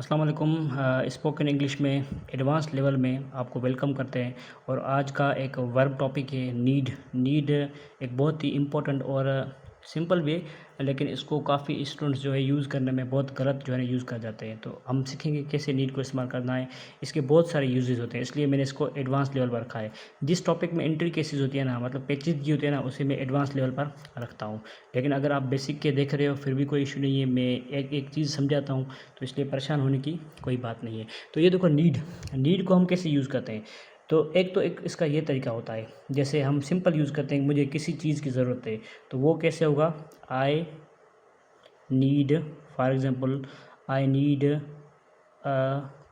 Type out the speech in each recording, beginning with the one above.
अस्सलाम वालेकुम। Spoken English में एडवांस लेवल में आपको वेलकम करते हैं। और आज का एक वर्ब टॉपिक है नीड एक बहुत ही इम्पोर्टेंट और सिंपल भी है, लेकिन इसको काफ़ी स्टूडेंट्स जो है यूज़ करने में बहुत गलत जो है यूज़ कर जाते हैं। तो हम सीखेंगे कैसे नीड को इस्तेमाल करना है। इसके बहुत सारे यूजेस होते हैं, इसलिए मैंने इसको एडवांस लेवल पर रखा है। जिस टॉपिक में एंट्री केसेस होती है ना, मतलब पेचीदगी होती है ना, उसे मैं एडवांस लेवल पर रखता हूँ। लेकिन अगर आप बेसिक के देख रहे हो फिर भी कोई इशू नहीं है, मैं एक एक चीज़ समझाता हूँ, तो इसलिए परेशान होने की कोई बात नहीं है। तो ये देखो, नीड को हम कैसे यूज़ करते हैं। तो एक इसका ये तरीका होता है, जैसे हम सिंपल यूज़ करते हैं, मुझे किसी चीज़ की ज़रूरत है, तो वो कैसे होगा। I need, for example I need a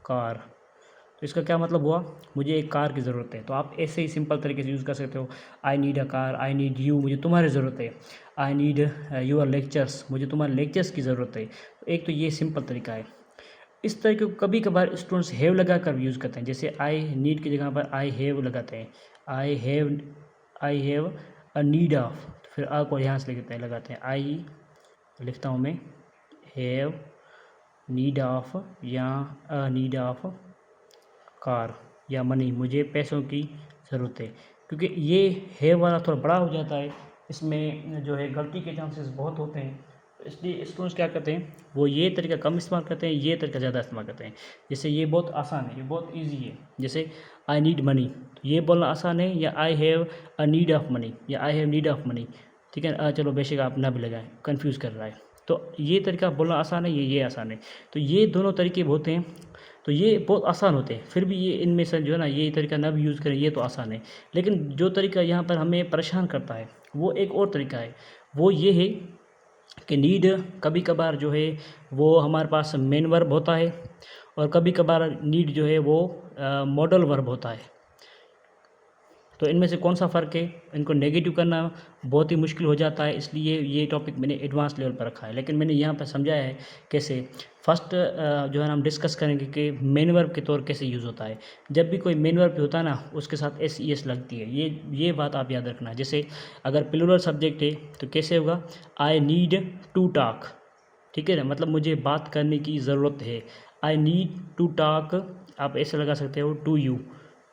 car. तो इसका क्या मतलब हुआ, मुझे एक कार की ज़रूरत है। तो आप ऐसे ही सिंपल तरीके से यूज़ कर सकते हो। I need a car, I need you, मुझे तुम्हारी ज़रूरत है। आई नीड यूअर लेक्चर्स, मुझे तुम्हारे लेक्चर्स की ज़रूरत है। तो एक तो ये सिंपल तरीका है। इस तरीके को कभी कभार स्टूडेंट्स हैव लगा कर यूज़ करते हैं, जैसे आई नीड की जगह पर आई हैव लगाते हैं। आई हैव अ नीड ऑफ, तो फिर आ को यहाँ से लगाते हैं। आई लिखता हूँ मैं, हैव नीड ऑफ या अ नीड ऑफ कार या मनी, मुझे पैसों की ज़रूरत है। क्योंकि ये है वाला थोड़ा बड़ा हो जाता है, इसमें जो है गलती के चांसेस बहुत होते हैं। तो इसलिए स्टूडेंट्स क्या करते हैं, वो ये तरीका कम इस्तेमाल करते हैं, ये तरीका ज़्यादा इस्तेमाल करते हैं। जैसे ये बहुत आसान है, ये बहुत ईजी है। जैसे आई नीड मनी, तो ये बोलना आसान है, या I have a need of money, या I have need of money. ठीक है, चलो बेशक आप ना भी लगाएं, कन्फ्यूज़ कर रहा है। तो ये तरीका बोलना आसान है, ये आसान है। तो ये दोनों तरीके होते हैं, तो ये बहुत आसान होते हैं। फिर भी ये इनमें से जो है ना, ये तरीका ना भी यूज़ करें, ये तो आसान है। लेकिन जो तरीका यहाँ पर हमें परेशान करता है वो एक और तरीका है। वो ये है कि नीड कभी कभार जो है वो हमारे पास मेन वर्ब होता है, और कभी कभार नीड जो है वो मॉडल वर्ब होता है। तो इनमें से कौन सा फ़र्क है, इनको नेगेटिव करना बहुत ही मुश्किल हो जाता है। इसलिए ये टॉपिक मैंने एडवांस लेवल पर रखा है, लेकिन मैंने यहाँ पर समझाया है कैसे। फर्स्ट जो है ना, हम डिस्कस करेंगे कि मेन वर्ब के तौर कैसे यूज़ होता है। जब भी कोई मेन वर्ब होता है ना, उसके साथ एस ई एस लगती है, ये बात आप याद रखना। जैसे अगर प्लूरल सब्जेक्ट है तो कैसे होगा, आई नीड टू टॉक। ठीक है ना, मतलब मुझे बात करने की ज़रूरत है। आई नीड टू टॉक, आप ऐसे लगा सकते हो टू यू,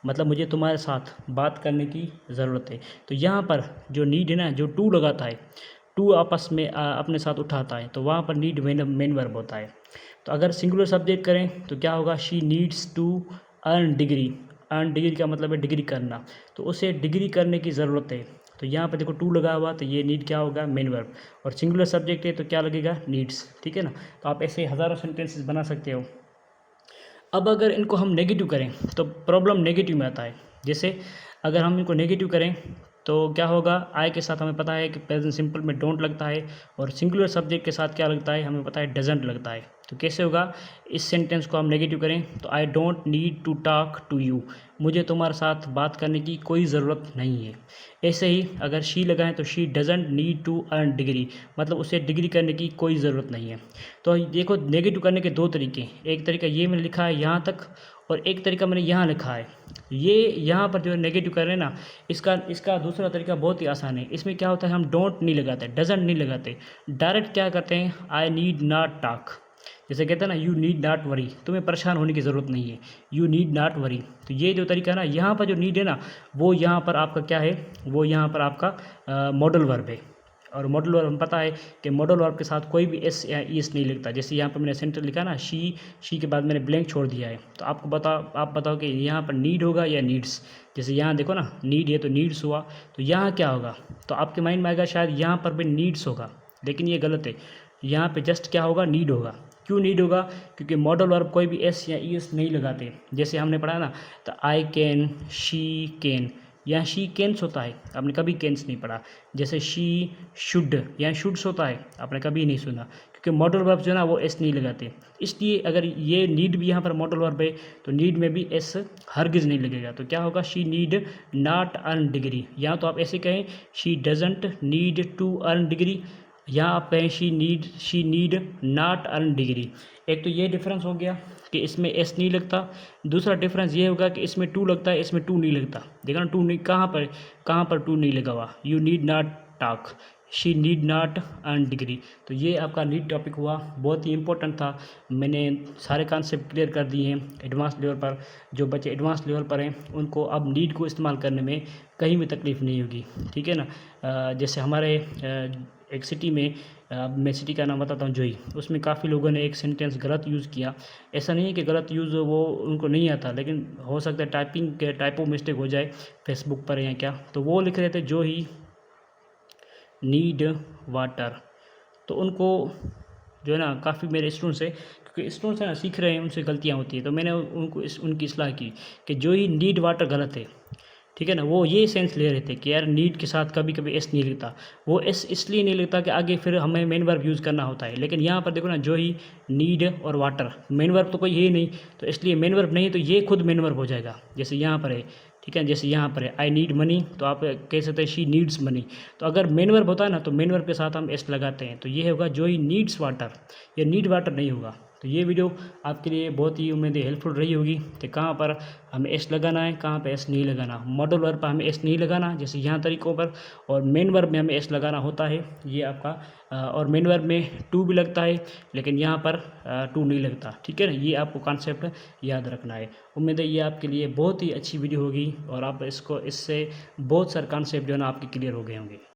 मतलब मुझे तुम्हारे साथ बात करने की ज़रूरत है। तो यहाँ पर जो नीड है ना, जो टू लगाता है, टू आपस में अपने साथ उठाता है, तो वहाँ पर नीड मेन वर्ब होता है। तो अगर सिंगुलर सब्जेक्ट करें तो क्या होगा, she needs to earn degree. Earn degree का मतलब है डिग्री करना, तो उसे डिग्री करने की ज़रूरत है। तो यहाँ पर देखो टू लगा हुआ, तो ये नीड क्या होगा, मेन वर्ब। और सिंगुलर सब्जेक्ट है तो क्या लगेगा, नीड्स। ठीक है ना, तो आप ऐसे हज़ारों सेंटेंसेस बना सकते हो। अब अगर इनको हम नेगेटिव करें तो प्रॉब्लम नेगेटिव में आता है। जैसे अगर हम इनको नेगेटिव करें तो क्या होगा, आई के साथ हमें पता है कि प्रेजेंट सिंपल में डोंट लगता है, और सिंगुलर सब्जेक्ट के साथ क्या लगता है, हमें पता है डजंट लगता है। तो कैसे होगा, इस सेंटेंस को हम नेगेटिव करें तो I don't need to talk to you, मुझे तुम्हारे साथ बात करने की कोई ज़रूरत नहीं है। ऐसे ही अगर शी लगाएं तो she doesn't need to earn degree, मतलब उसे डिग्री करने की कोई ज़रूरत नहीं है। तो देखो, नेगेटिव करने के दो तरीके, एक तरीका ये मैंने लिखा है यहाँ तक, और एक तरीका मैंने यहाँ लिखा है। ये यहाँ पर जो है नेगेटिव कर रहे हैं ना, इसका इसका दूसरा तरीका बहुत ही आसान है। इसमें क्या होता है, हम डोंट नहीं लगाते, डजंट नहीं लगाते, डायरेक्ट क्या करते हैं, आई नीड नॉट टॉक। जैसे कहते हैं ना, यू नीड नॉट वरी, तुम्हें परेशान होने की ज़रूरत नहीं है, यू नीड नॉट वरी। तो ये जो तरीका है ना, यहाँ पर जो नीड है ना, वो यहाँ पर आपका क्या है, वो यहाँ पर आपका मॉडल वर्ब है। और मॉडल वर्ब, हम पता है कि मॉडल वर्ब के साथ कोई भी एस या ईएस नहीं लिखता। जैसे यहाँ पर मैंने सेंटर लिखा ना, शी के बाद मैंने ब्लैंक छोड़ दिया है। तो आपको आप बताओ कि यहाँ पर नीड होगा या नीड्स। जैसे यहाँ देखो ना, नीड है तो नीड्स हुआ, तो यहाँ क्या होगा, तो आपके माइंड में आएगा शायद यहाँ पर भी नीड्स होगा, लेकिन ये गलत है। यहाँ पे जस्ट क्या होगा, नीड होगा। क्यों नीड होगा, क्योंकि मॉडल वर्ब कोई भी एस या ईएस नहीं लगाते। जैसे हमने पढ़ा ना, तो आई कैन, शी कैन, यहाँ शी कैंस होता है, आपने कभी कैंस नहीं पढ़ा। जैसे शी शुड, यहाँ शुड्स होता है, आपने कभी नहीं सुना, क्योंकि मॉडल वर्ब जो है ना वो एस नहीं लगाते। इसलिए अगर ये नीड भी यहाँ पर मॉडल वर्ब है तो नीड में भी एस हरगिज नहीं लगेगा। तो क्या होगा, she need not earn degree, या तो आप ऐसे कहें she doesn't need to earn degree, या आप कहें she need not earn degree. एक तो ये डिफरेंस हो गया कि इसमें एस नहीं लगता। दूसरा डिफरेंस ये होगा कि इसमें टू लगता है, इसमें टू नहीं लगता। देखा ना, टू नहीं, कहाँ पर टू नहीं लगा हुआ, you need not talk, she need not earn degree. तो ये आपका नीड टॉपिक हुआ, बहुत ही इंपॉर्टेंट था। मैंने सारे कॉन्सेप्ट क्लियर कर दिए हैं एडवांस लेवल पर। जो बच्चे एडवांस लेवल पर हैं उनको अब नीड को इस्तेमाल करने में कहीं भी तकलीफ़ नहीं होगी, ठीक है ना। जैसे हमारे एक सिटी में, मैं सिटी का नाम बताता हूँ, जोई, उसमें काफ़ी लोगों ने एक सेंटेंस गलत यूज़ किया। ऐसा नहीं है कि गलत यूज़ वो उनको नहीं आता, लेकिन हो सकता है टाइपिंग के टाइपो मिस्टेक हो जाए फेसबुक पर या क्या। तो वो लिख रहे थे जो ही नीड वाटर। तो उनको जो है ना, काफ़ी मेरे स्टूडेंट्स है, क्योंकि स्टूडेंट्स है ना, सीख रहे हैं, उनसे गलतियाँ होती हैं, तो मैंने उनको उनकी इस्लाह की कि जो ही नीड वाटर गलत है, ठीक है ना। वो ये सेंस ले रहे थे कि यार नीड के साथ कभी कभी एस नहीं लिखता, वो एस इसलिए नहीं लिखता कि आगे फिर हमें मेन वर्ब यूज़ करना होता है। लेकिन यहाँ पर देखो ना, जो ही नीड और वाटर, मेन वर्ब तो कोई है ही नहीं, तो इसलिए मेन वर्ब नहीं, तो ये खुद मेन वर्ब हो जाएगा। जैसे यहाँ पर है, ठीक है, जैसे यहाँ पर है आई नीड मनी, तो आप कह सकते हैं शी नीड्स मनी। तो अगर मेन वर्ब होता है ना, तो मेन वर्ब के साथ हम एस लगाते हैं, तो ये होगा जो ही नीड्स वाटर, ये नीड वाटर नहीं होगा। तो ये वीडियो आपके लिए बहुत ही उम्मीद है हेल्पफुल रही होगी कि कहाँ पर हमें एस लगाना है, कहाँ पे एस नहीं लगाना। मॉडल वर्ब पर हमें एस नहीं लगाना, जैसे यहाँ तरीक़ों पर, और मेन वर्ब में हमें एस लगाना होता है, ये आपका। और मेन वर्ब में टू भी लगता है, लेकिन यहाँ पर टू नहीं लगता, ठीक है ना। ये आपको कॉन्सेप्ट याद रखना है। उम्मीद है ये आपके लिए बहुत ही अच्छी वीडियो होगी और आप इससे बहुत सारे कॉन्सेप्ट जो है ना आपके क्लियर हो गए होंगे।